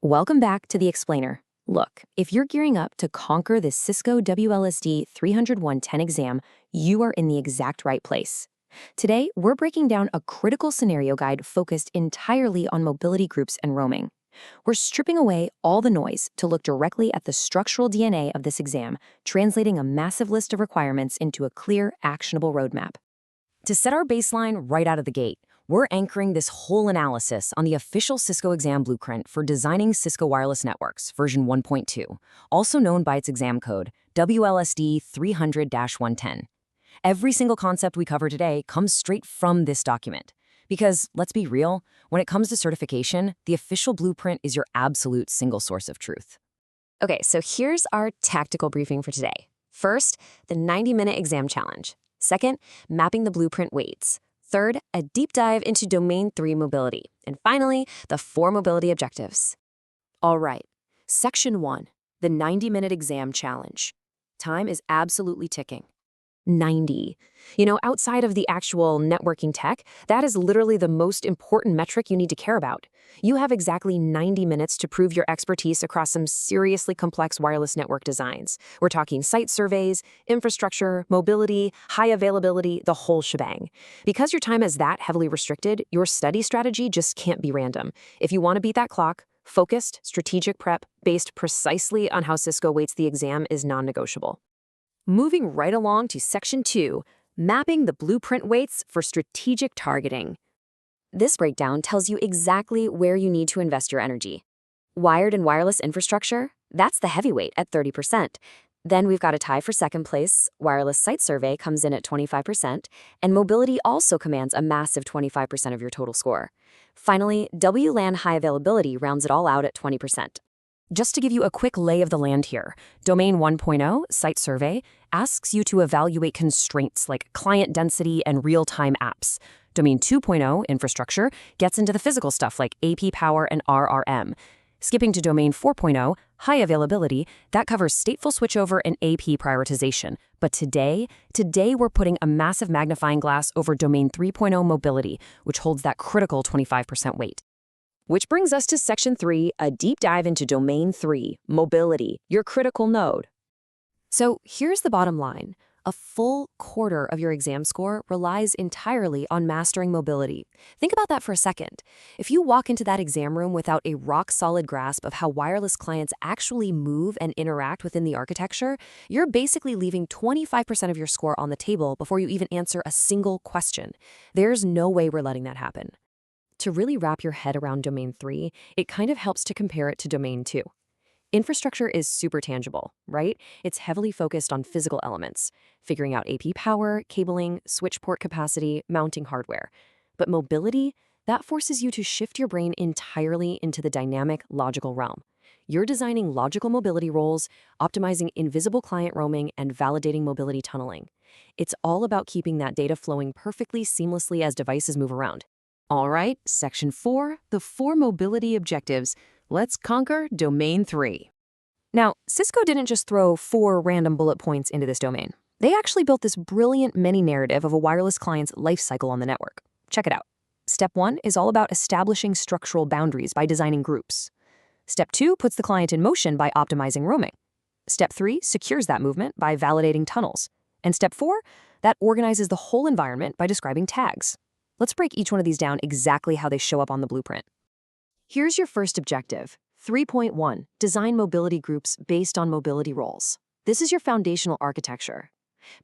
Welcome back to The Explainer. Look, if you're gearing up to conquer the Cisco WLSD 30110 exam, you are in the exact right place. Today, we're breaking down a critical scenario guide focused entirely on mobility groups and roaming. We're stripping away all the noise to look directly at the structural DNA of this exam, translating a massive list of requirements into a clear, actionable roadmap. To set our baseline right out of the gate, we're anchoring this whole analysis on the official Cisco exam blueprint for designing Cisco wireless networks, version 1.2, also known by its exam code, WLSD 300-110. Every single concept we cover today comes straight from this document. Because, let's be real, when it comes to certification, the official blueprint is your absolute single source of truth. Okay, so here's our tactical briefing for today. First, the 90-minute exam challenge. Second, mapping the blueprint weights. Third, a deep dive into Domain 3 mobility. And finally, the 4 mobility objectives. All right, Section 1, the 90-minute exam challenge. Time is absolutely ticking. 90. Outside of the actual networking tech, that is literally the most important metric you need to care about. You have exactly 90 minutes to prove your expertise across some seriously complex wireless network designs. We're talking site surveys, infrastructure, mobility, high availability, the whole shebang. Because your time is that heavily restricted, your study strategy just can't be random. If you want to beat that clock, focused, strategic prep based precisely on how Cisco weights the exam is non-negotiable. Moving right along to Section 2, mapping the blueprint weights for strategic targeting. This breakdown tells you exactly where you need to invest your energy. Wired and wireless infrastructure, that's the heavyweight at 30%. Then we've got a tie for second place. Wireless site survey comes in at 25%, and mobility also commands a massive 25% of your total score. Finally, WLAN high availability rounds it all out at 20%. Just to give you a quick lay of the land here, Domain 1.0, Site Survey, asks you to evaluate constraints like client density and real-time apps. Domain 2.0, Infrastructure, gets into the physical stuff like AP power and RRM. Skipping to Domain 4.0, High Availability, that covers stateful switchover and AP prioritization. But today we're putting a massive magnifying glass over Domain 3.0 Mobility, which holds that critical 25% weight. Which brings us to Section 3, a deep dive into Domain 3, Mobility, your critical node. So here's the bottom line. A full quarter of your exam score relies entirely on mastering mobility. Think about that for a second. If you walk into that exam room without a rock-solid grasp of how wireless clients actually move and interact within the architecture, you're basically leaving 25% of your score on the table before you even answer a single question. There's no way we're letting that happen. To really wrap your head around Domain 3, it kind of helps to compare it to Domain 2. Infrastructure is super tangible, right? It's heavily focused on physical elements, figuring out AP power, cabling, switch port capacity, mounting hardware. But mobility, that forces you to shift your brain entirely into the dynamic, logical realm. You're designing logical mobility roles, optimizing invisible client roaming, and validating mobility tunneling. It's all about keeping that data flowing perfectly seamlessly as devices move around. All right, Section 4, the 4 mobility objectives. Let's conquer Domain 3. Now, Cisco didn't just throw 4 random bullet points into this domain. They actually built this brilliant mini-narrative of a wireless client's life cycle on the network. Check it out. Step 1 is all about establishing structural boundaries by designing groups. Step 2 puts the client in motion by optimizing roaming. Step 3 secures that movement by validating tunnels. And Step 4, that organizes the whole environment by describing tags. Let's break each one of these down exactly how they show up on the blueprint. Here's your first objective. 3.1, design mobility groups based on mobility roles. This is your foundational architecture.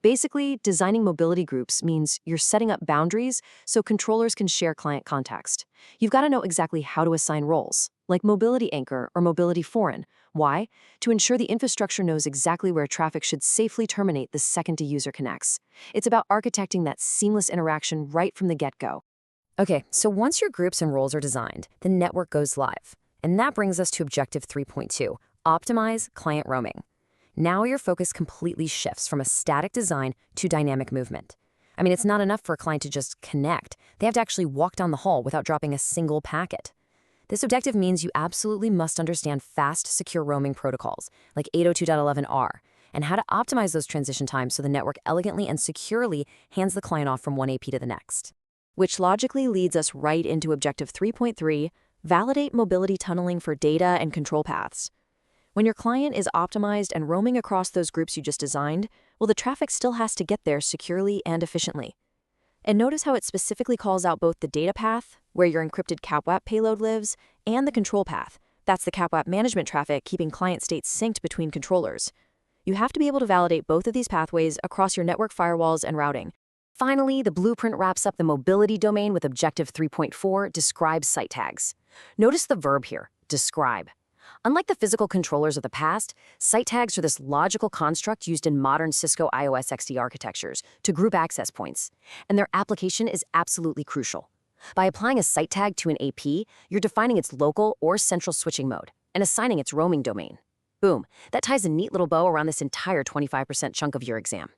Basically, designing mobility groups means you're setting up boundaries so controllers can share client context. You've got to know exactly how to assign roles, like mobility anchor or mobility foreign. Why? To ensure the infrastructure knows exactly where traffic should safely terminate the second a user connects. It's about architecting that seamless interaction right from the get-go. Okay, so once your groups and roles are designed, the network goes live. And that brings us to Objective 3.2, optimize client roaming. Now your focus completely shifts from a static design to dynamic movement. I mean, it's not enough for a client to just connect. They have to actually walk down the hall without dropping a single packet. This objective means you absolutely must understand fast, secure roaming protocols, like 802.11r, and how to optimize those transition times so the network elegantly and securely hands the client off from one AP to the next. Which logically leads us right into Objective 3.3, Validate mobility tunneling for data and control paths. When your client is optimized and roaming across those groups you just designed, well, the traffic still has to get there securely and efficiently. And notice how it specifically calls out both the data path, where your encrypted CapWAP payload lives, and the control path. That's the CapWAP management traffic keeping client states synced between controllers. You have to be able to validate both of these pathways across your network firewalls and routing. Finally, the blueprint wraps up the mobility domain with Objective 3.4, describe site tags. Notice the verb here, describe. Unlike the physical controllers of the past, site tags are this logical construct used in modern Cisco IOS XD architectures to group access points, and their application is absolutely crucial. By applying a site tag to an AP, you're defining its local or central switching mode and assigning its roaming domain. Boom, that ties a neat little bow around this entire 25% chunk of your exam.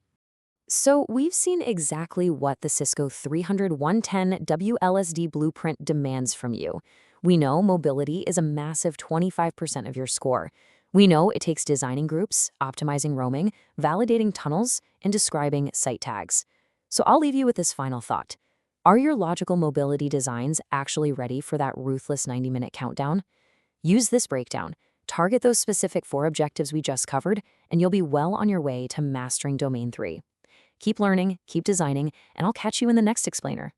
So we've seen exactly what the Cisco 300-110 WLSD blueprint demands from you. We know mobility is a massive 25% of your score. We know it takes designing groups, optimizing roaming, validating tunnels, and describing site tags. So I'll leave you with this final thought. Are your logical mobility designs actually ready for that ruthless 90-minute countdown? Use this breakdown, target those specific 4 objectives we just covered, and you'll be well on your way to mastering Domain 3. Keep learning, keep designing, and I'll catch you in the next explainer.